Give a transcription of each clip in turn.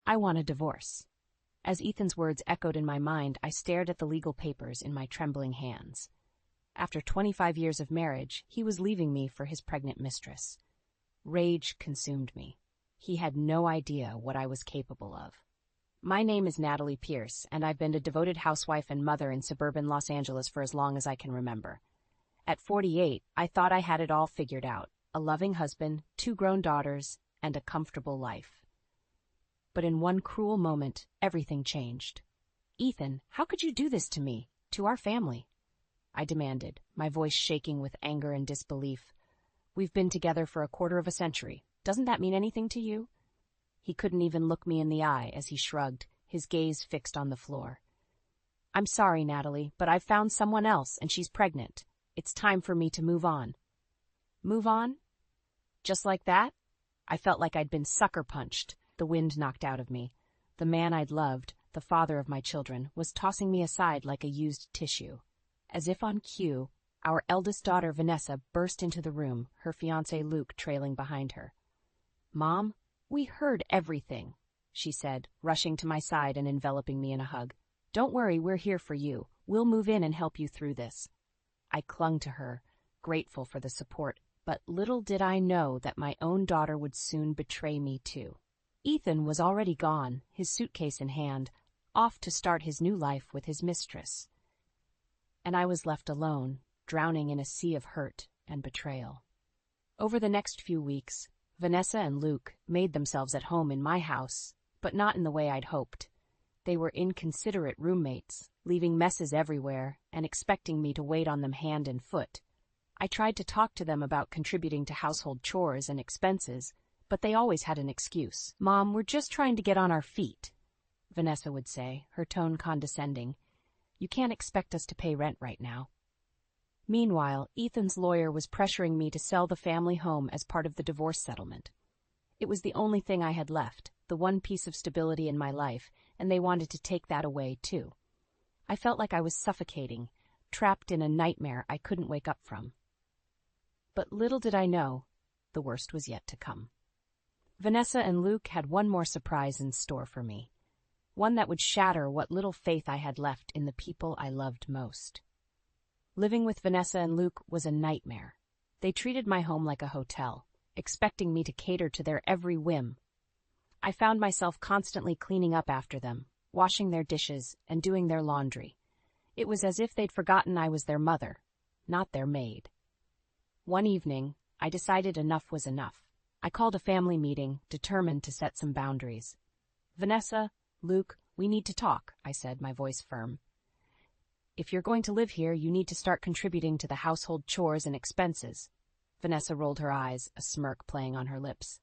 I want a divorce. As Ethan's words echoed in my mind, I stared at the legal papers in my trembling hands. After 25 years of marriage, he was leaving me for his pregnant mistress. Rage consumed me. He had no idea what I was capable of. My name is Natalie Pierce, and I've been a devoted housewife and mother in suburban Los Angeles for as long as I can remember. At 48, I thought I had it all figured out: a loving husband, 2 grown daughters, and a comfortable life. But in one cruel moment, everything changed. "Ethan, how could you do this to me, to our family?" I demanded, my voice shaking with anger and disbelief. "We've been together for a quarter of a century. Doesn't that mean anything to you?" He couldn't even look me in the eye as he shrugged, his gaze fixed on the floor. "I'm sorry, Natalie, but I've found someone else, and she's pregnant. It's time for me to move on." Move on? Just like that? I felt like I'd been sucker punched. The wind knocked out of me. The man I'd loved, the father of my children, was tossing me aside like a used tissue. As if on cue, our eldest daughter, Vanessa, burst into the room, her fiancé Luke trailing behind her. "Mom, we heard everything," she said, rushing to my side and enveloping me in a hug. "Don't worry, we're here for you. We'll move in and help you through this." I clung to her, grateful for the support, but little did I know that my own daughter would soon betray me too. Ethan was already gone, his suitcase in hand, off to start his new life with his mistress. And I was left alone, drowning in a sea of hurt and betrayal. Over the next few weeks, Vanessa and Luke made themselves at home in my house, but not in the way I'd hoped. They were inconsiderate roommates, leaving messes everywhere and expecting me to wait on them hand and foot. I tried to talk to them about contributing to household chores and expenses, but they always had an excuse. "Mom, we're just trying to get on our feet," Vanessa would say, her tone condescending. "You can't expect us to pay rent right now." Meanwhile, Ethan's lawyer was pressuring me to sell the family home as part of the divorce settlement. It was the only thing I had left, the one piece of stability in my life, and they wanted to take that away, too. I felt like I was suffocating, trapped in a nightmare I couldn't wake up from. But little did I know, the worst was yet to come. Vanessa and Luke had one more surprise in store for me, one that would shatter what little faith I had left in the people I loved most. Living with Vanessa and Luke was a nightmare. They treated my home like a hotel, expecting me to cater to their every whim. I found myself constantly cleaning up after them, washing their dishes, and doing their laundry. It was as if they'd forgotten I was their mother, not their maid. One evening, I decided enough was enough. I called a family meeting, determined to set some boundaries. "Vanessa, Luke, we need to talk," I said, my voice firm. "If you're going to live here, you need to start contributing to the household chores and expenses." Vanessa rolled her eyes, a smirk playing on her lips.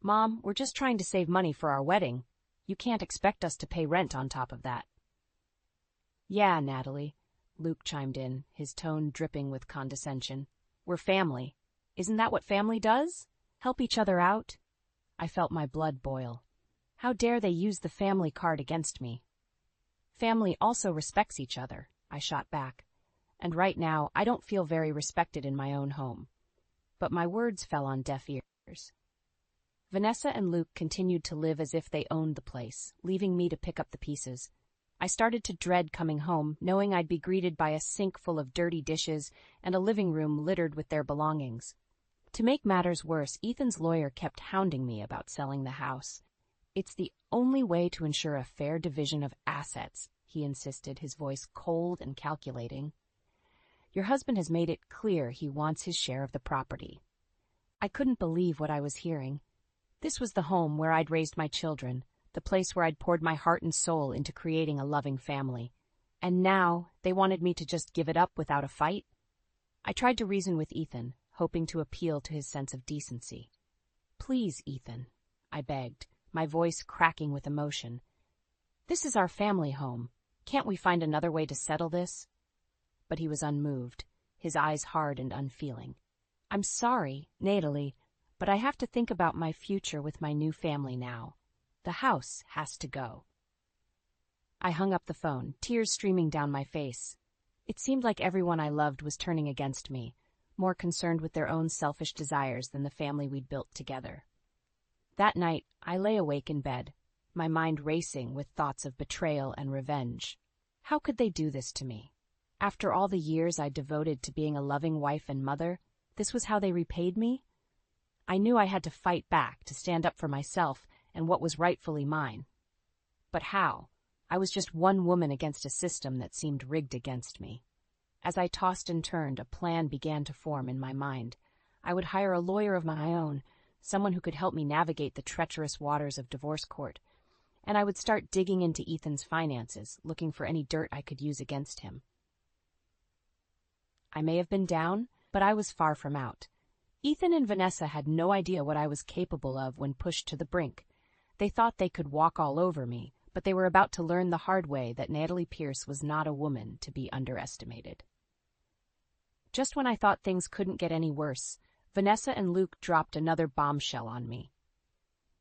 "Mom, we're just trying to save money for our wedding. You can't expect us to pay rent on top of that." "Yeah, Natalie," Luke chimed in, his tone dripping with condescension. "We're family. Isn't that what family does? Help each other out?" I felt my blood boil. How dare they use the family card against me? "Family also respects each other," I shot back. "And right now, I don't feel very respected in my own home." But my words fell on deaf ears. Vanessa and Luke continued to live as if they owned the place, leaving me to pick up the pieces. I started to dread coming home, knowing I'd be greeted by a sink full of dirty dishes and a living room littered with their belongings. To make matters worse, Ethan's lawyer kept hounding me about selling the house. "It's the only way to ensure a fair division of assets," he insisted, his voice cold and calculating. "Your husband has made it clear he wants his share of the property." I couldn't believe what I was hearing. This was the home where I'd raised my children, the place where I'd poured my heart and soul into creating a loving family. And now they wanted me to just give it up without a fight? I tried to reason with Ethan, hoping to appeal to his sense of decency. "Please, Ethan," I begged, my voice cracking with emotion. "This is our family home. Can't we find another way to settle this?" But he was unmoved, his eyes hard and unfeeling. "I'm sorry, Natalie, but I have to think about my future with my new family now. The house has to go." I hung up the phone, tears streaming down my face. It seemed like everyone I loved was turning against me, more concerned with their own selfish desires than the family we'd built together. That night, I lay awake in bed, my mind racing with thoughts of betrayal and revenge. How could they do this to me? After all the years I devoted to being a loving wife and mother, this was how they repaid me? I knew I had to fight back, to stand up for myself and what was rightfully mine. But how? I was just one woman against a system that seemed rigged against me. As I tossed and turned, a plan began to form in my mind. I would hire a lawyer of my own, someone who could help me navigate the treacherous waters of divorce court, and I would start digging into Ethan's finances, looking for any dirt I could use against him. I may have been down, but I was far from out. Ethan and Vanessa had no idea what I was capable of when pushed to the brink. They thought they could walk all over me, but they were about to learn the hard way that Natalie Pierce was not a woman to be underestimated. Just when I thought things couldn't get any worse, Vanessa and Luke dropped another bombshell on me.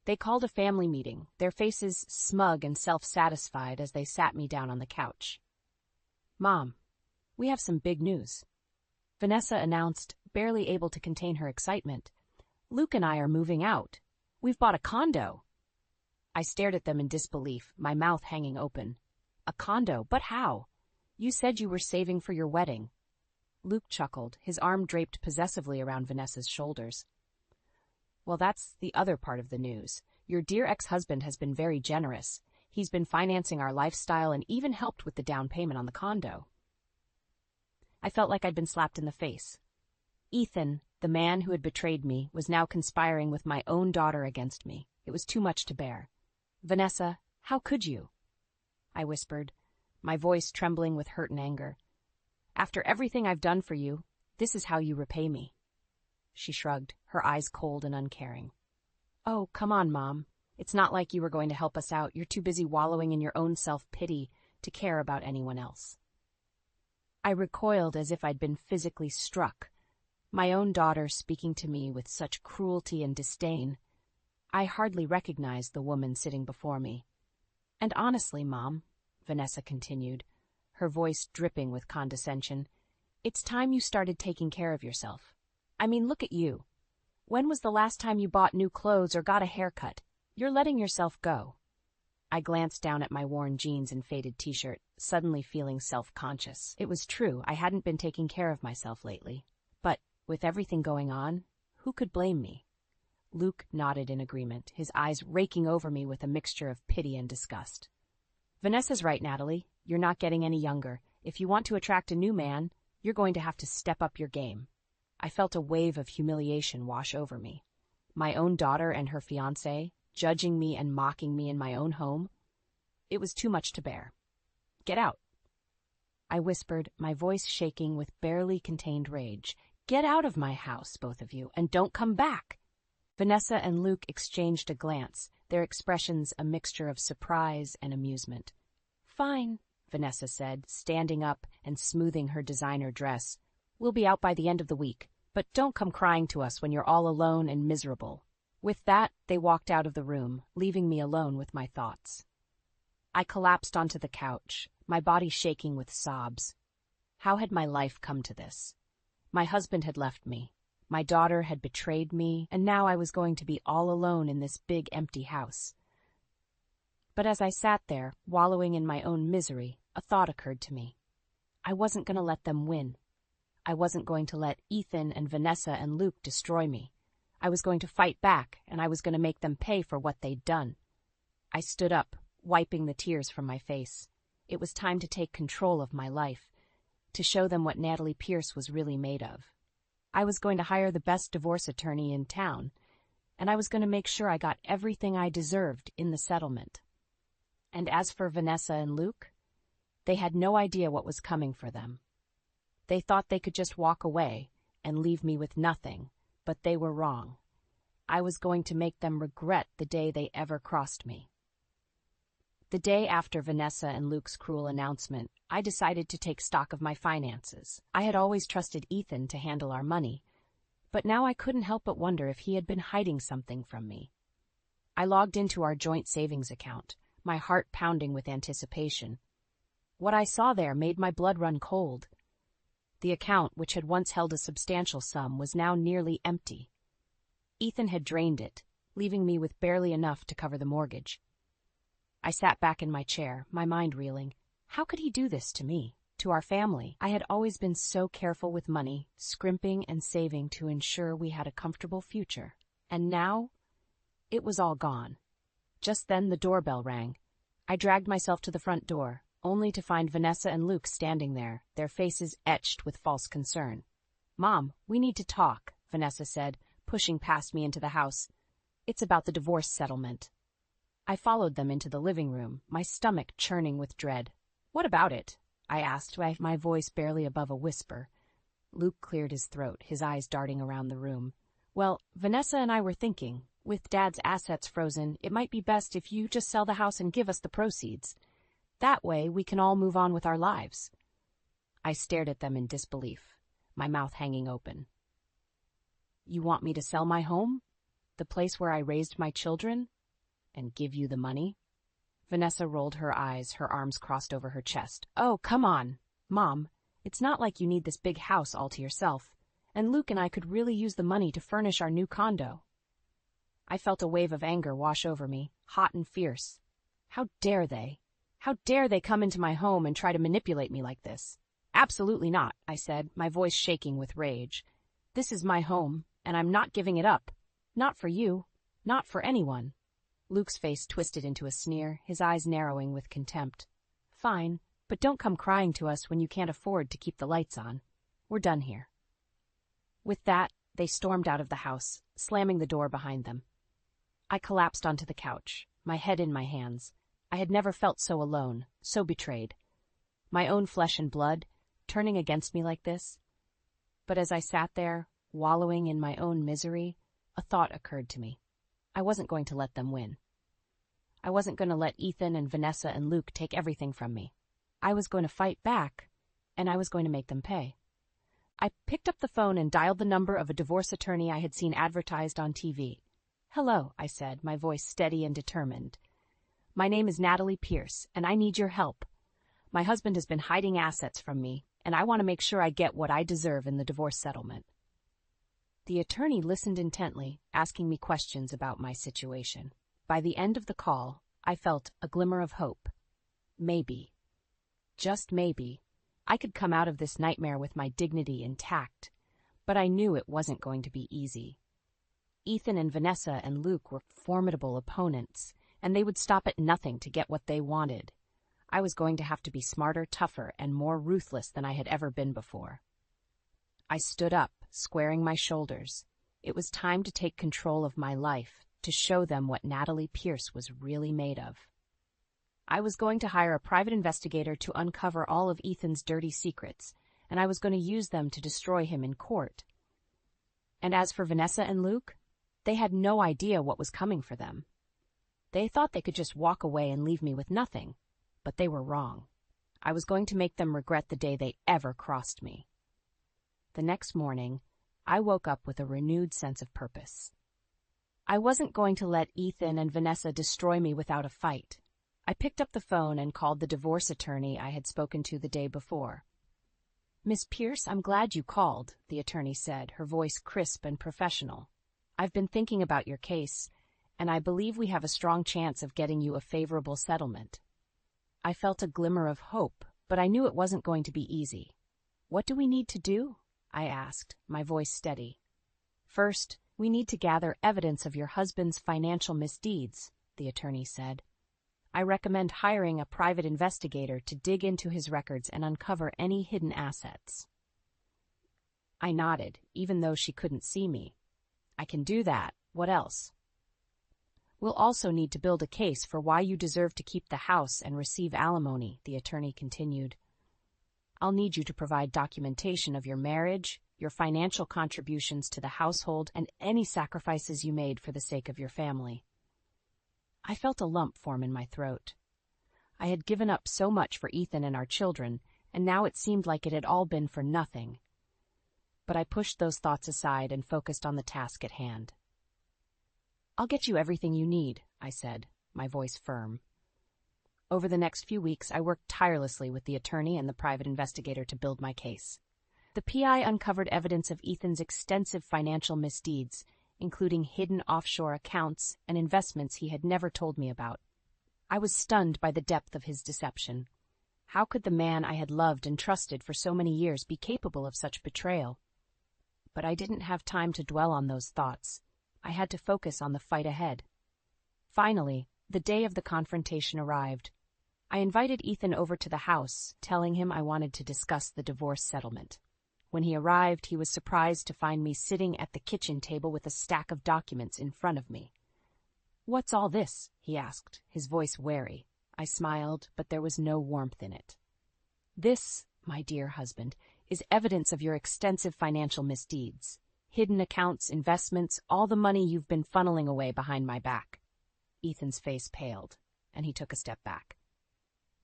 They called a family meeting, their faces smug and self-satisfied as they sat me down on the couch. "Mom, we have some big news," Vanessa announced, barely able to contain her excitement. "Luke and I are moving out. We've bought a condo." I stared at them in disbelief, my mouth hanging open. "A condo? But how? You said you were saving for your wedding." Luke chuckled, his arm draped possessively around Vanessa's shoulders. "Well, that's the other part of the news. Your dear ex-husband has been very generous. He's been financing our lifestyle and even helped with the down payment on the condo." I felt like I'd been slapped in the face. Ethan, the man who had betrayed me, was now conspiring with my own daughter against me. It was too much to bear. "Vanessa, how could you?" I whispered, my voice trembling with hurt and anger. "After everything I've done for you, this is how you repay me." She shrugged, her eyes cold and uncaring. "Oh, come on, Mom. It's not like you were going to help us out. You're too busy wallowing in your own self-pity to care about anyone else." I recoiled as if I'd been physically struck. My own daughter speaking to me with such cruelty and disdain. I hardly recognized the woman sitting before me. "And honestly, Mom," Vanessa continued, her voice dripping with condescension, "it's time you started taking care of yourself. I mean, look at you. When was the last time you bought new clothes or got a haircut? You're letting yourself go." I glanced down at my worn jeans and faded t-shirt, suddenly feeling self-conscious. It was true, I hadn't been taking care of myself lately. But, with everything going on, who could blame me? Luke nodded in agreement, his eyes raking over me with a mixture of pity and disgust. "Vanessa's right, Natalie. You're not getting any younger. If you want to attract a new man, you're going to have to step up your game." I felt a wave of humiliation wash over me. My own daughter and her fiancé, judging me and mocking me in my own home. It was too much to bear. "Get out," I whispered, my voice shaking with barely contained rage. "Get out of my house, both of you, and don't come back." Vanessa and Luke exchanged a glance, their expressions a mixture of surprise and amusement. "Fine," Vanessa said, standing up and smoothing her designer dress. "We'll be out by the end of the week, but don't come crying to us when you're all alone and miserable." With that, they walked out of the room, leaving me alone with my thoughts. I collapsed onto the couch, my body shaking with sobs. How had my life come to this? My husband had left me, my daughter had betrayed me, and now I was going to be all alone in this big empty house. But as I sat there, wallowing in my own misery, a thought occurred to me. I wasn't going to let them win. I wasn't going to let Ethan and Vanessa and Luke destroy me. I was going to fight back, and I was going to make them pay for what they'd done. I stood up, wiping the tears from my face. It was time to take control of my life, to show them what Natalie Pierce was really made of. I was going to hire the best divorce attorney in town, and I was going to make sure I got everything I deserved in the settlement. And as for Vanessa and Luke, they had no idea what was coming for them. They thought they could just walk away and leave me with nothing, but they were wrong. I was going to make them regret the day they ever crossed me. The day after Vanessa and Luke's cruel announcement, I decided to take stock of my finances. I had always trusted Ethan to handle our money, but now I couldn't help but wonder if he had been hiding something from me. I logged into our joint savings account, my heart pounding with anticipation. What I saw there made my blood run cold. The account, which had once held a substantial sum, was now nearly empty. Ethan had drained it, leaving me with barely enough to cover the mortgage. I sat back in my chair, my mind reeling. How could he do this to me, to our family? I had always been so careful with money, scrimping and saving to ensure we had a comfortable future. And now, it was all gone. Just then the doorbell rang. I dragged myself to the front door, only to find Vanessa and Luke standing there, their faces etched with false concern. "Mom, we need to talk," Vanessa said, pushing past me into the house. "It's about the divorce settlement." I followed them into the living room, my stomach churning with dread. "What about it?" I asked, my voice barely above a whisper. Luke cleared his throat, his eyes darting around the room. "Well, Vanessa and I were thinking, with Dad's assets frozen, it might be best if you just sell the house and give us the proceeds. That way, we can all move on with our lives." I stared at them in disbelief, my mouth hanging open. "You want me to sell my home? The place where I raised my children? And give you the money?" Vanessa rolled her eyes, her arms crossed over her chest. "Oh, come on, Mom. It's not like you need this big house all to yourself. And Luke and I could really use the money to furnish our new condo." I felt a wave of anger wash over me, hot and fierce. How dare they? How dare they come into my home and try to manipulate me like this? "Absolutely not," I said, my voice shaking with rage. "This is my home, and I'm not giving it up. Not for you. Not for anyone." Luke's face twisted into a sneer, his eyes narrowing with contempt. "Fine, but don't come crying to us when you can't afford to keep the lights on. We're done here." With that, they stormed out of the house, slamming the door behind them. I collapsed onto the couch, my head in my hands. I had never felt so alone, so betrayed. My own flesh and blood, turning against me like this. But as I sat there, wallowing in my own misery, a thought occurred to me. I wasn't going to let them win. I wasn't going to let Ethan and Vanessa and Luke take everything from me. I was going to fight back, and I was going to make them pay. I picked up the phone and dialed the number of a divorce attorney I had seen advertised on TV. "Hello," I said, my voice steady and determined. "My name is Natalie Pierce, and I need your help. My husband has been hiding assets from me, and I want to make sure I get what I deserve in the divorce settlement." The attorney listened intently, asking me questions about my situation. By the end of the call, I felt a glimmer of hope. Maybe, just maybe, I could come out of this nightmare with my dignity intact, but I knew it wasn't going to be easy. Ethan and Vanessa and Luke were formidable opponents, and they would stop at nothing to get what they wanted. I was going to have to be smarter, tougher, and more ruthless than I had ever been before. I stood up, squaring my shoulders. It was time to take control of my life, to show them what Natalie Pierce was really made of. I was going to hire a private investigator to uncover all of Ethan's dirty secrets, and I was going to use them to destroy him in court. And as for Vanessa and Luke, they had no idea what was coming for them. They thought they could just walk away and leave me with nothing, but they were wrong. I was going to make them regret the day they ever crossed me. The next morning, I woke up with a renewed sense of purpose. I wasn't going to let Ethan and Vanessa destroy me without a fight. I picked up the phone and called the divorce attorney I had spoken to the day before. "Miss Pierce, I'm glad you called," the attorney said, her voice crisp and professional. "I've been thinking about your case, and I believe we have a strong chance of getting you a favorable settlement." I felt a glimmer of hope, but I knew it wasn't going to be easy. "What do we need to do?" I asked, my voice steady. "First, we need to gather evidence of your husband's financial misdeeds," the attorney said. "I recommend hiring a private investigator to dig into his records and uncover any hidden assets." I nodded, even though she couldn't see me. "I can do that. What else?" "We'll also need to build a case for why you deserve to keep the house and receive alimony," the attorney continued. "I'll need you to provide documentation of your marriage, your financial contributions to the household, and any sacrifices you made for the sake of your family." I felt a lump form in my throat. I had given up so much for Ethan and our children, and now it seemed like it had all been for nothing. But I pushed those thoughts aside and focused on the task at hand. "I'll get you everything you need," I said, my voice firm. Over the next few weeks, I worked tirelessly with the attorney and the private investigator to build my case. The PI uncovered evidence of Ethan's extensive financial misdeeds, including hidden offshore accounts and investments he had never told me about. I was stunned by the depth of his deception. How could the man I had loved and trusted for so many years be capable of such betrayal? But I didn't have time to dwell on those thoughts. I had to focus on the fight ahead. Finally, the day of the confrontation arrived. I invited Ethan over to the house, telling him I wanted to discuss the divorce settlement. When he arrived, he was surprised to find me sitting at the kitchen table with a stack of documents in front of me. "What's all this?" he asked, his voice wary. I smiled, but there was no warmth in it. "This, my dear husband, is evidence of your extensive financial misdeeds. Hidden accounts, investments, all the money you've been funneling away behind my back." Ethan's face paled, and he took a step back.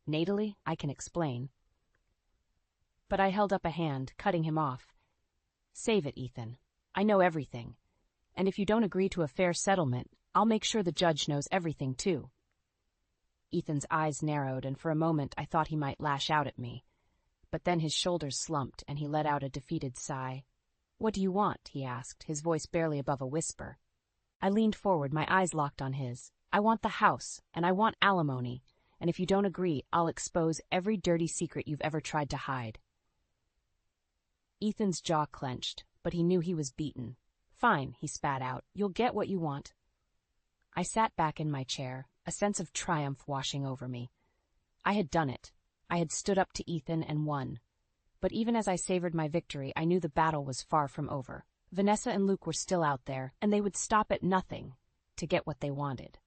"Natally, I can explain." But I held up a hand, cutting him off. "Save it, Ethan. I know everything. And if you don't agree to a fair settlement, I'll make sure the judge knows everything, too." Ethan's eyes narrowed, and for a moment I thought he might lash out at me. But then his shoulders slumped, and he let out a defeated sigh. "What do you want?" he asked, his voice barely above a whisper. I leaned forward, my eyes locked on his. "I want the house, and I want alimony, and if you don't agree, I'll expose every dirty secret you've ever tried to hide." Ethan's jaw clenched, but he knew he was beaten. "Fine," he spat out. "You'll get what you want." I sat back in my chair, a sense of triumph washing over me. I had done it. I had stood up to Ethan and won. But even as I savored my victory, I knew the battle was far from over. Vanessa and Luke were still out there, and they would stop at nothing to get what they wanted.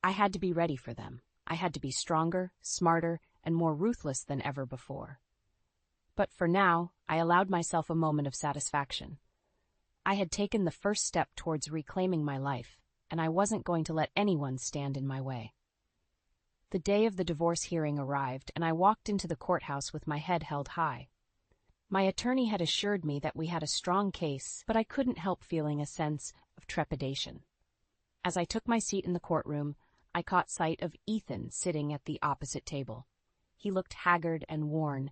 I had to be ready for them. I had to be stronger, smarter, and more ruthless than ever before. But for now, I allowed myself a moment of satisfaction. I had taken the first step towards reclaiming my life, and I wasn't going to let anyone stand in my way. The day of the divorce hearing arrived, and I walked into the courthouse with my head held high. My attorney had assured me that we had a strong case, but I couldn't help feeling a sense of trepidation. As I took my seat in the courtroom, I caught sight of Ethan sitting at the opposite table. He looked haggard and worn,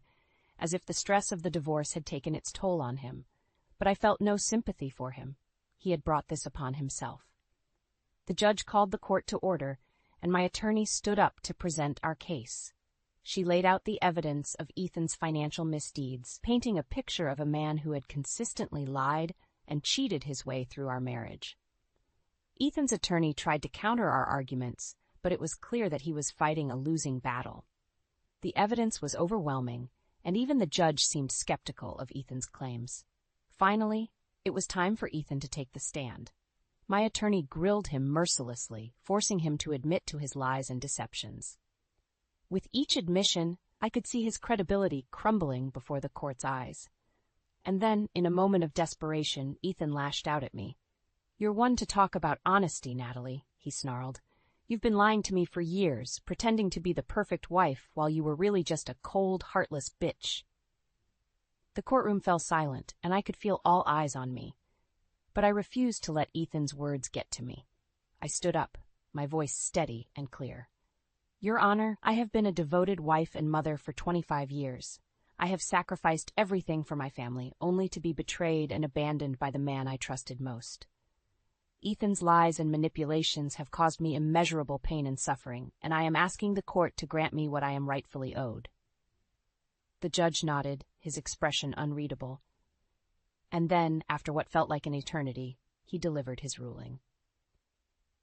as if the stress of the divorce had taken its toll on him, but I felt no sympathy for him. He had brought this upon himself. The judge called the court to order, and my attorney stood up to present our case. She laid out the evidence of Ethan's financial misdeeds, painting a picture of a man who had consistently lied and cheated his way through our marriage. Ethan's attorney tried to counter our arguments, but it was clear that he was fighting a losing battle. The evidence was overwhelming, and even the judge seemed skeptical of Ethan's claims. Finally, it was time for Ethan to take the stand. My attorney grilled him mercilessly, forcing him to admit to his lies and deceptions. With each admission, I could see his credibility crumbling before the court's eyes. And then, in a moment of desperation, Ethan lashed out at me. "You're one to talk about honesty, Natalie," he snarled. "You've been lying to me for years, pretending to be the perfect wife while you were really just a cold, heartless bitch." The courtroom fell silent, and I could feel all eyes on me. But I refused to let Ethan's words get to me. I stood up, my voice steady and clear. "Your Honor, I have been a devoted wife and mother for 25 years. I have sacrificed everything for my family, only to be betrayed and abandoned by the man I trusted most. Ethan's lies and manipulations have caused me immeasurable pain and suffering, and I am asking the court to grant me what I am rightfully owed." The judge nodded, his expression unreadable. And then, after what felt like an eternity, he delivered his ruling.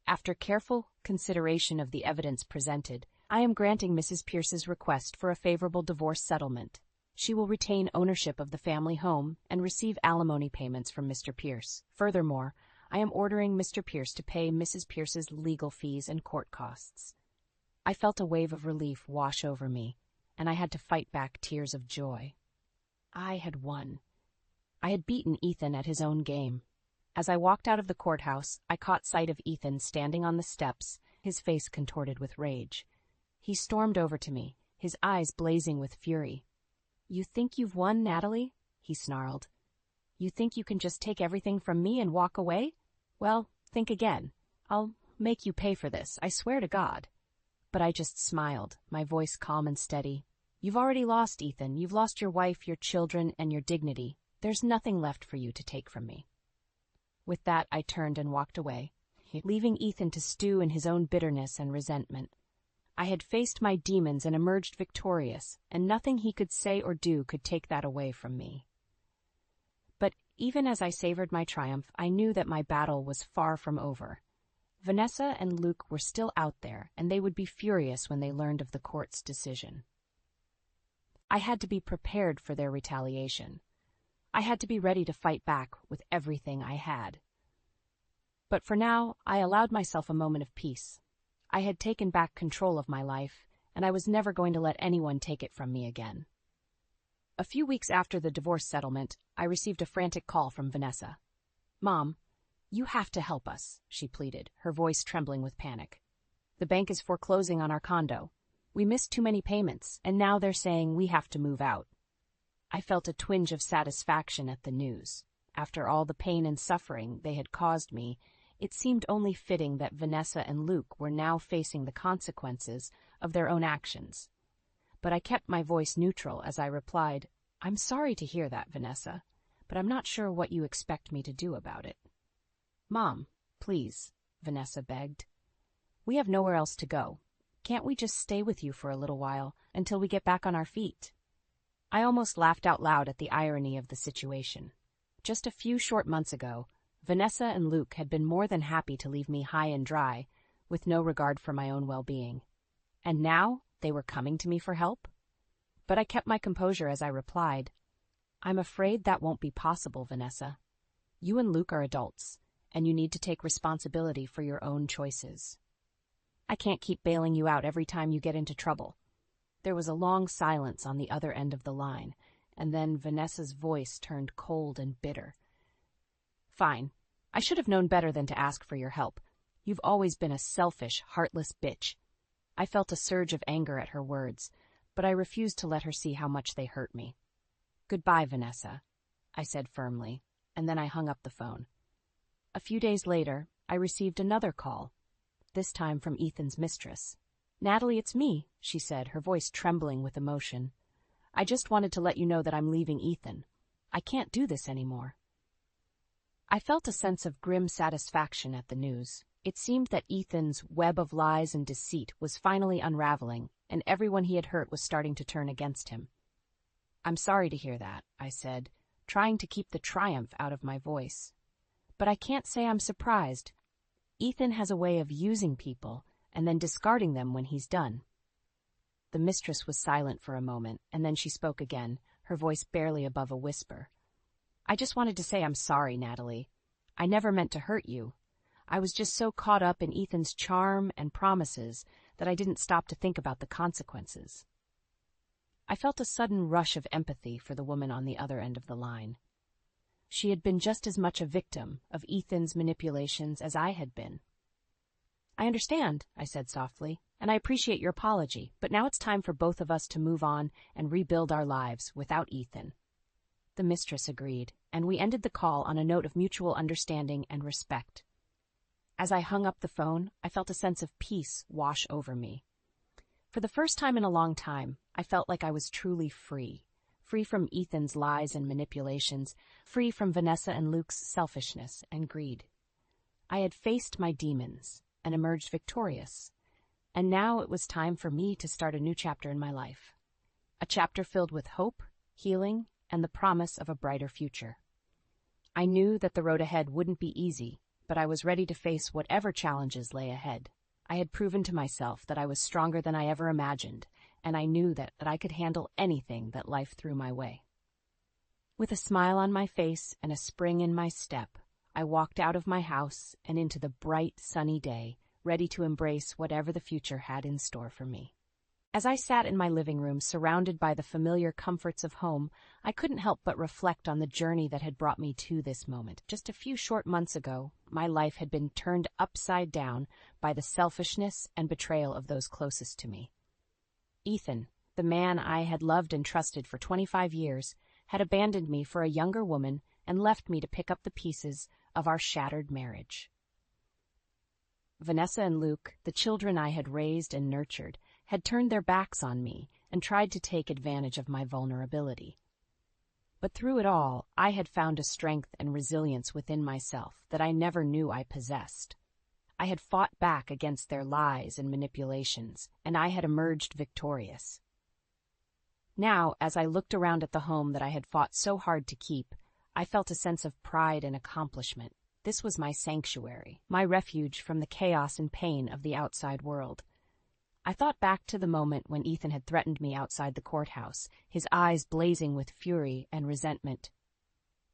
"After careful consideration of the evidence presented, I am granting Mrs. Pierce's request for a favorable divorce settlement. She will retain ownership of the family home and receive alimony payments from Mr. Pierce. Furthermore, I am ordering Mr. Pierce to pay Mrs. Pierce's legal fees and court costs." I felt a wave of relief wash over me, and I had to fight back tears of joy. I had won. I had beaten Ethan at his own game. As I walked out of the courthouse, I caught sight of Ethan standing on the steps, his face contorted with rage. He stormed over to me, his eyes blazing with fury. "You think you've won, Natalie?" he snarled. "You think you can just take everything from me and walk away? Well, think again. I'll make you pay for this, I swear to God." But I just smiled, my voice calm and steady. "You've already lost, Ethan. You've lost your wife, your children, and your dignity. There's nothing left for you to take from me." With that, I turned and walked away, leaving Ethan to stew in his own bitterness and resentment. I had faced my demons and emerged victorious, and nothing he could say or do could take that away from me. But even as I savored my triumph, I knew that my battle was far from over. Vanessa and Luke were still out there, and they would be furious when they learned of the court's decision. I had to be prepared for their retaliation. I had to be ready to fight back with everything I had. But for now, I allowed myself a moment of peace. I had taken back control of my life, and I was never going to let anyone take it from me again. A few weeks after the divorce settlement, I received a frantic call from Vanessa. "Mom, you have to help us," she pleaded, her voice trembling with panic. "The bank is foreclosing on our condo. We missed too many payments, and now they're saying we have to move out." I felt a twinge of satisfaction at the news. After all the pain and suffering they had caused me, it seemed only fitting that Vanessa and Luke were now facing the consequences of their own actions. But I kept my voice neutral as I replied, "I'm sorry to hear that, Vanessa, but I'm not sure what you expect me to do about it." "Mom, please," Vanessa begged. "We have nowhere else to go. Can't we just stay with you for a little while until we get back on our feet?" I almost laughed out loud at the irony of the situation. Just a few short months ago, Vanessa and Luke had been more than happy to leave me high and dry, with no regard for my own well-being. And now they were coming to me for help? But I kept my composure as I replied, "I'm afraid that won't be possible, Vanessa. You and Luke are adults, and you need to take responsibility for your own choices. I can't keep bailing you out every time you get into trouble." There was a long silence on the other end of the line, and then Vanessa's voice turned cold and bitter. "Fine. I should have known better than to ask for your help. You've always been a selfish, heartless bitch." I felt a surge of anger at her words, but I refused to let her see how much they hurt me. "Goodbye, Vanessa," I said firmly, and then I hung up the phone. A few days later, I received another call, this time from Ethan's mistress. "Natalie, it's me," she said, her voice trembling with emotion. "I just wanted to let you know that I'm leaving Ethan. I can't do this anymore." I felt a sense of grim satisfaction at the news. It seemed that Ethan's web of lies and deceit was finally unraveling, and everyone he had hurt was starting to turn against him. "I'm sorry to hear that," I said, trying to keep the triumph out of my voice. "But I can't say I'm surprised. Ethan has a way of using people and then discarding them when he's done." The mistress was silent for a moment, and then she spoke again, her voice barely above a whisper. "I just wanted to say I'm sorry, Natalie. I never meant to hurt you. I was just so caught up in Ethan's charm and promises that I didn't stop to think about the consequences." I felt a sudden rush of empathy for the woman on the other end of the line. She had been just as much a victim of Ethan's manipulations as I had been. "I understand," I said softly, "and I appreciate your apology, but now it's time for both of us to move on and rebuild our lives without Ethan." The mistress agreed, and we ended the call on a note of mutual understanding and respect. As I hung up the phone, I felt a sense of peace wash over me. For the first time in a long time, I felt like I was truly free. Free from Ethan's lies and manipulations, free from Vanessa and Luke's selfishness and greed. I had faced my demons and emerged victorious, and now it was time for me to start a new chapter in my life. A chapter filled with hope, healing, and the promise of a brighter future. I knew that the road ahead wouldn't be easy, but I was ready to face whatever challenges lay ahead. I had proven to myself that I was stronger than I ever imagined, and I knew that I could handle anything that life threw my way. With a smile on my face and a spring in my step, I walked out of my house and into the bright, sunny day, ready to embrace whatever the future had in store for me. As I sat in my living room, surrounded by the familiar comforts of home, I couldn't help but reflect on the journey that had brought me to this moment. Just a few short months ago, my life had been turned upside down by the selfishness and betrayal of those closest to me. Ethan, the man I had loved and trusted for 25 years, had abandoned me for a younger woman and left me to pick up the pieces of our shattered marriage. Vanessa and Luke, the children I had raised and nurtured, had turned their backs on me and tried to take advantage of my vulnerability. But through it all, I had found a strength and resilience within myself that I never knew I possessed. I had fought back against their lies and manipulations, and I had emerged victorious. Now, as I looked around at the home that I had fought so hard to keep, I felt a sense of pride and accomplishment. This was my sanctuary, my refuge from the chaos and pain of the outside world. I thought back to the moment when Ethan had threatened me outside the courthouse, his eyes blazing with fury and resentment.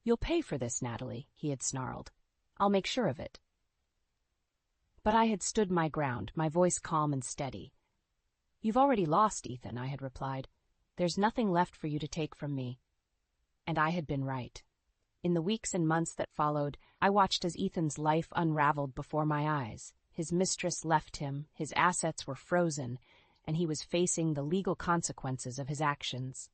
"You'll pay for this, Natalie," he had snarled. "I'll make sure of it." But I had stood my ground, my voice calm and steady. "You've already lost, Ethan," I had replied. "There's nothing left for you to take from me." And I had been right. In the weeks and months that followed, I watched as Ethan's life unraveled before my eyes. His mistress left him, his assets were frozen, and he was facing the legal consequences of his actions.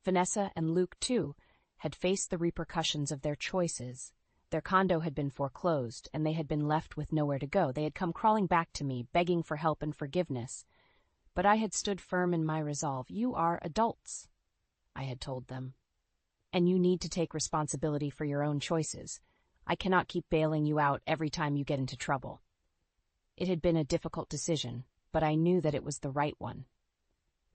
Vanessa and Luke, too, had faced the repercussions of their choices. Their condo had been foreclosed, and they had been left with nowhere to go. They had come crawling back to me, begging for help and forgiveness. But I had stood firm in my resolve. "You are adults," I had told them, "and you need to take responsibility for your own choices. I cannot keep bailing you out every time you get into trouble." It had been a difficult decision, but I knew that it was the right one.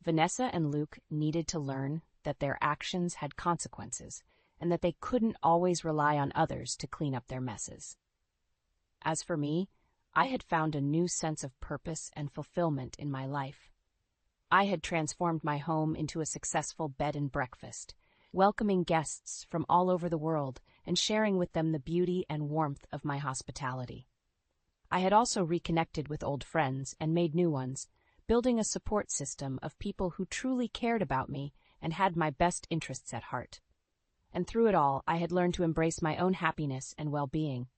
Vanessa and Luke needed to learn that their actions had consequences, and that they couldn't always rely on others to clean up their messes. As for me, I had found a new sense of purpose and fulfillment in my life. I had transformed my home into a successful bed and breakfast, welcoming guests from all over the world and sharing with them the beauty and warmth of my hospitality. I had also reconnected with old friends and made new ones, building a support system of people who truly cared about me and had my best interests at heart. And through it all, I had learned to embrace my own happiness and well-being.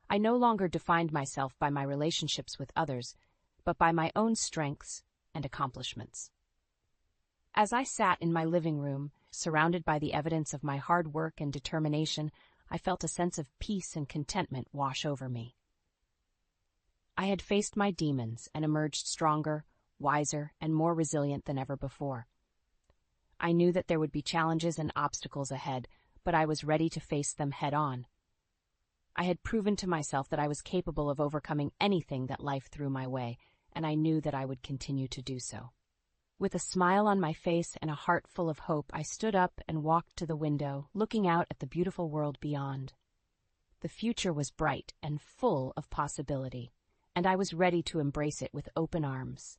I no longer defined myself by my relationships with others, but by my own strengths and accomplishments. As I sat in my living room, surrounded by the evidence of my hard work and determination, I felt a sense of peace and contentment wash over me. I had faced my demons and emerged stronger, wiser, and more resilient than ever before. I knew that there would be challenges and obstacles ahead, but I was ready to face them head-on. I had proven to myself that I was capable of overcoming anything that life threw my way, and I knew that I would continue to do so. With a smile on my face and a heart full of hope, I stood up and walked to the window, looking out at the beautiful world beyond. The future was bright and full of possibility, and I was ready to embrace it with open arms.